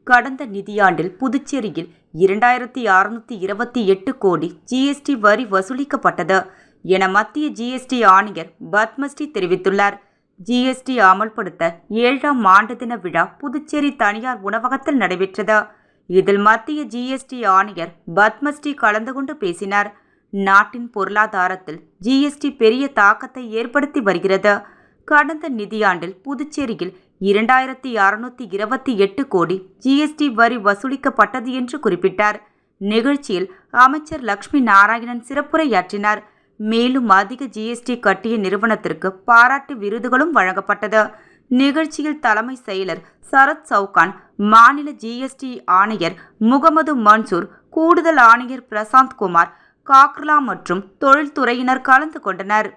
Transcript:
கடந்த நிதியாண்டில் புதுச்சேரியில் 2628 கோடி ஜிஎஸ்டி வரி வசூலிக்கப்பட்டது என மத்திய ஜிஎஸ்டி ஆணையர் பத்மஸ்ரீ தெரிவித்துள்ளார். ஜிஎஸ்டி அமல்படுத்த 7ஆம் ஆண்டு தின விழா புதுச்சேரி தனியார் உணவகத்தில் நடைபெற்றது. இதில் மத்திய ஜிஎஸ்டி ஆணையர் பத்மஸ்ரீ கலந்து கொண்டு பேசினார். நாட்டின் பொருளாதாரத்தில் ஜிஎஸ்டி பெரிய தாக்கத்தை ஏற்படுத்தி வருகிறது. கடந்த நிதியாண்டில் புதுச்சேரியில் 2628 கோடி ஜிஎஸ்டி வரி வசூலிக்கப்பட்டது என்று குறிப்பிட்டார். நிகழ்ச்சியில் அமைச்சர் லட்சுமி நாராயணன் சிறப்புரையாற்றினார். மேலும் அதிக ஜிஎஸ்டி கட்டிய நிறுவனத்திற்கு பாராட்டு விருதுகளும் வழங்கப்பட்டது. நிகழ்ச்சியில் தலைமை செயலர் சரத் சவுகான், மாநில ஜிஎஸ்டி ஆணையர் முகமது மன்சூர், கூடுதல் ஆணையர் பிரசாந்த் குமார், காக்ரலா மற்றும் தொழில்துறையினர் கலந்து கொண்டனர்.